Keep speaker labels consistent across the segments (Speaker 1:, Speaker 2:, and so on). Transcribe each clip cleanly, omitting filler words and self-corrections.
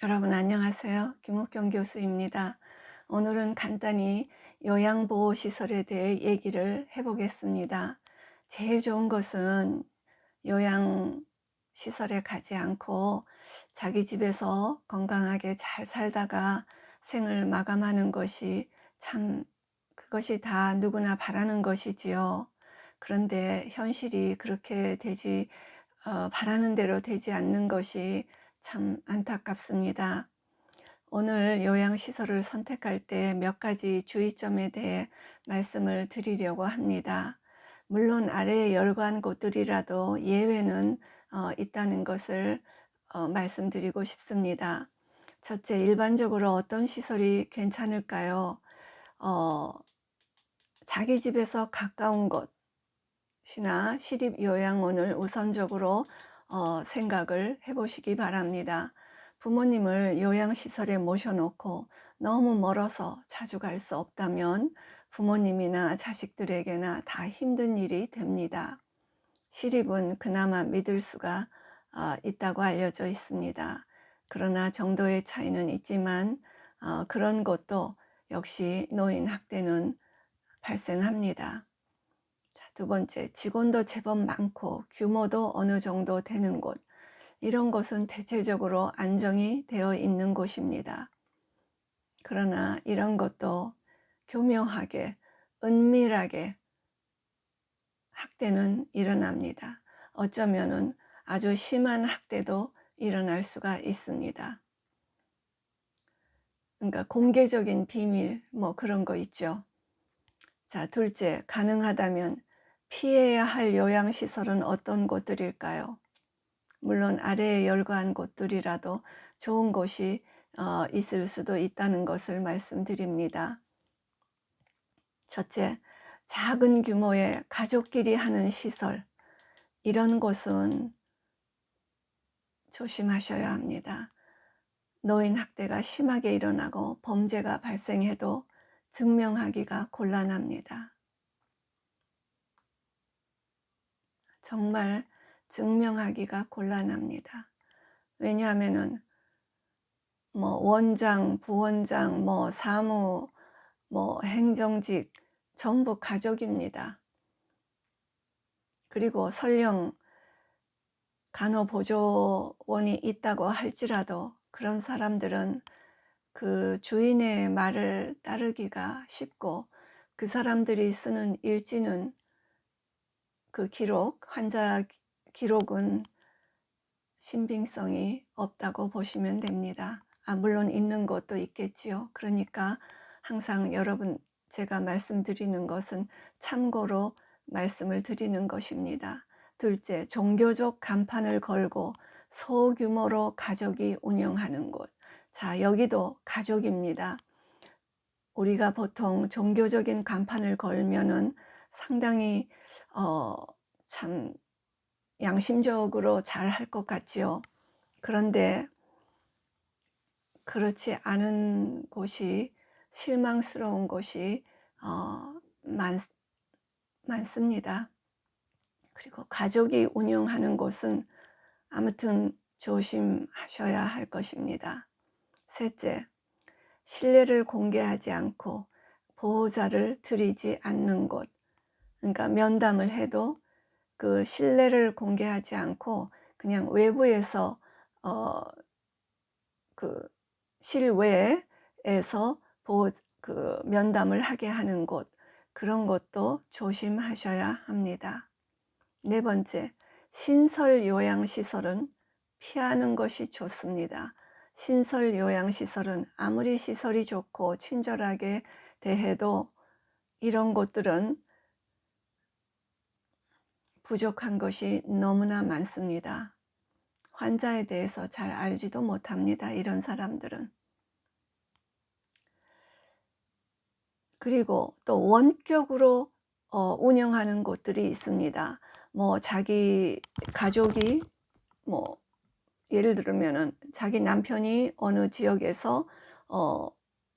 Speaker 1: 여러분 안녕하세요. 김옥경 교수입니다. 오늘은 간단히 요양보호시설에 대해 얘기를 해보겠습니다. 제일 좋은 것은 요양시설에 가지 않고 자기 집에서 건강하게 잘 살다가 생을 마감하는 것이 그것이 다 누구나 바라는 것이지요. 그런데 현실이 그렇게 바라는 대로 되지 않는 것이 참 안타깝습니다. 오늘 요양시설을 선택할 때 몇 가지 주의점에 대해 말씀을 드리려고 합니다. 물론 아래에 열거한 곳들이라도 예외는 있다는 것을 말씀드리고 싶습니다. 첫째, 일반적으로 어떤 시설이 괜찮을까요? 자기 집에서 가까운 곳이나 시립요양원을 우선적으로 생각을 해보시기 바랍니다. 부모님을 요양시설에 모셔놓고 너무 멀어서 자주 갈 수 없다면 부모님이나 자식들에게나 다 힘든 일이 됩니다. 시립은 그나마 믿을 수가 있다고 알려져 있습니다. 그러나 정도의 차이는 있지만 그런 것도 역시 노인 학대는 발생합니다. 두 번째, 직원도 제법 많고 규모도 어느 정도 되는 곳. 이런 곳은 대체적으로 안정이 되어 있는 곳입니다. 그러나 이런 것도 교묘하게, 은밀하게 학대는 일어납니다. 어쩌면은 아주 심한 학대도 일어날 수가 있습니다. 그러니까 공개적인 비밀, 그런 거 있죠. 자, 둘째, 가능하다면 피해야 할 요양시설은 어떤 곳들일까요? 물론 아래에 열거한 곳들이라도 좋은 곳이 있을 수도 있다는 것을 말씀드립니다. 첫째, 작은 규모의 가족끼리 하는 시설, 이런 곳은 조심하셔야 합니다. 노인 학대가 심하게 일어나고 범죄가 발생해도 증명하기가 곤란합니다. 정말 증명하기가 곤란합니다. 왜냐하면은 원장, 부원장, 사무, 행정직 전부 가족입니다. 그리고 설령 간호보조원이 있다고 할지라도 그런 사람들은 그 주인의 말을 따르기가 쉽고 그 사람들이 쓰는 일지는 그 환자 기록은 신빙성이 없다고 보시면 됩니다. 물론 있는 것도 있겠지요. 그러니까 항상 제가 말씀드리는 것은 참고로 말씀을 드리는 것입니다. 둘째, 종교적 간판을 걸고 소규모로 가족이 운영하는 곳. 자, 여기도 가족입니다. 우리가 보통 종교적인 간판을 걸면은 상당히 참 양심적으로 잘 할 것 같지요. 그런데 그렇지 않은 곳이, 실망스러운 곳이 많습니다. 그리고 가족이 운영하는 곳은 아무튼 조심하셔야 할 것입니다. 셋째, 신뢰를 공개하지 않고 보호자를 들이지 않는 곳. 그러니까 면담을 해도 그 신뢰를 공개하지 않고 그냥 외부에서 그 실외에서 면담을 하게 하는 곳, 그런 것도 조심하셔야 합니다. 네 번째, 신설 요양시설은 피하는 것이 좋습니다. 신설 요양시설은 아무리 시설이 좋고 친절하게 대해도 이런 곳들은 부족한 것이 너무나 많습니다. 환자에 대해서 잘 알지도 못합니다. 이런 사람들은. 그리고 또 원격으로 운영하는 곳들이 있습니다. 자기 가족이 예를 들면은 자기 남편이 어느 지역에서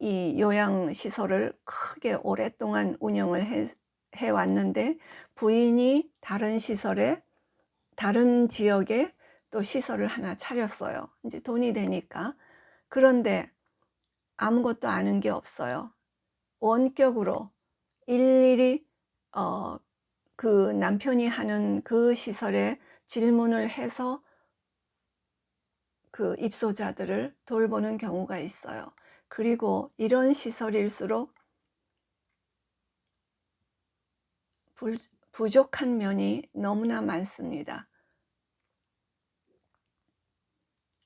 Speaker 1: 이 요양시설을 크게 오랫동안 운영을 해왔는데 부인이 다른 지역에 또 시설을 하나 차렸어요. 이제 돈이 되니까. 그런데 아무것도 아는 게 없어요. 원격으로 일일이 그 남편이 하는 그 시설에 질문을 해서 그 입소자들을 돌보는 경우가 있어요. 그리고 이런 시설일수록 부족한 면이 너무나 많습니다.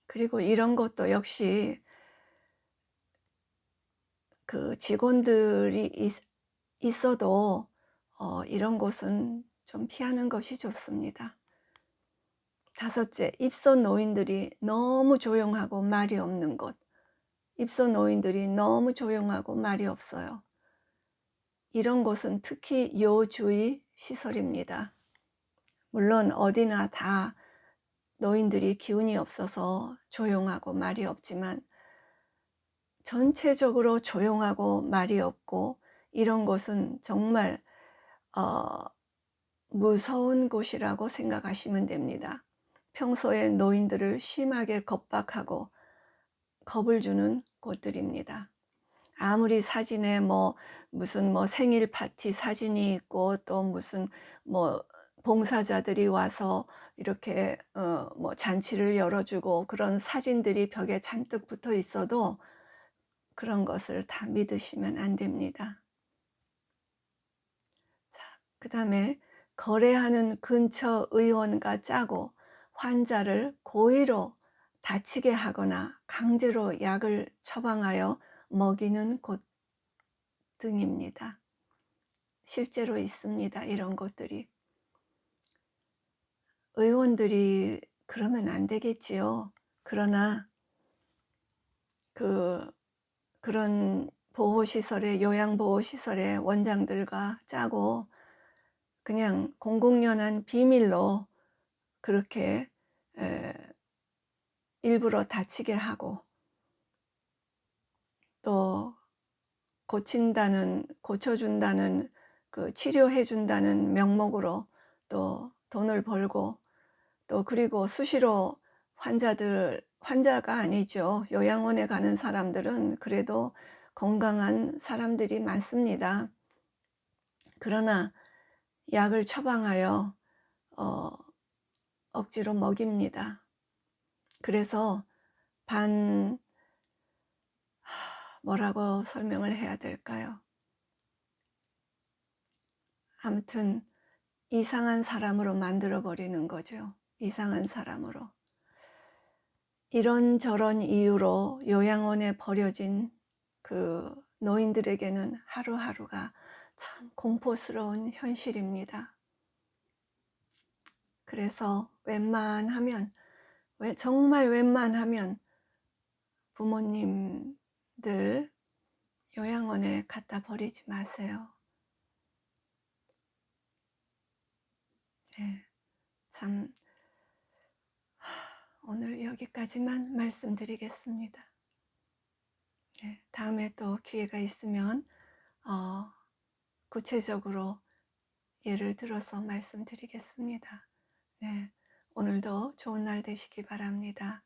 Speaker 1: 그리고 이런 것도 역시 그 직원들이 있어도 이런 곳은 좀 피하는 것이 좋습니다. 다섯째, 입소 노인들이 너무 조용하고 말이 없는 곳. 입소 노인들이 너무 조용하고 말이 없어요. 이런 곳은 특히 요주의 시설입니다. 물론 어디나 다 노인들이 기운이 없어서 조용하고 말이 없지만 전체적으로 조용하고 말이 없고 이런 곳은 정말 무서운 곳이라고 생각하시면 됩니다. 평소에 노인들을 심하게 겁박하고 겁을 주는 곳들입니다. 아무리 사진에 무슨 생일 파티 사진이 있고 또 무슨 봉사자들이 와서 이렇게 잔치를 열어주고 그런 사진들이 벽에 잔뜩 붙어 있어도 그런 것을 다 믿으시면 안 됩니다. 자, 그 다음에 거래하는 근처 의원과 짜고 환자를 고의로 다치게 하거나 강제로 약을 처방하여 먹이는 곳 등입니다. 실제로 있습니다. 이런 것들이. 의원들이 그러면 안 되겠지요. 그러나 그런 보호시설의 요양보호시설의 원장들과 짜고 그냥 공공연한 비밀로 그렇게 일부러 다치게 하고 또 고쳐준다는 그 치료해준다는 명목으로 또 돈을 벌고 또 그리고 수시로 환자가 아니죠. 요양원에 가는 사람들은 그래도 건강한 사람들이 많습니다. 그러나 약을 처방하여 억지로 먹입니다. 그래서 뭐라고 설명을 해야 될까요? 아무튼 이상한 사람으로 만들어 버리는 거죠. 이상한 사람으로. 이런저런 이유로 요양원에 버려진 그 노인들에게는 하루하루가 참 공포스러운 현실입니다. 그래서 정말 웬만하면 부모님들 요양원에 갖다 버리지 마세요. 네, 참 오늘 여기까지만 말씀드리겠습니다. 네, 다음에 또 기회가 있으면 구체적으로 예를 들어서 말씀드리겠습니다. 네, 오늘도 좋은 날 되시기 바랍니다.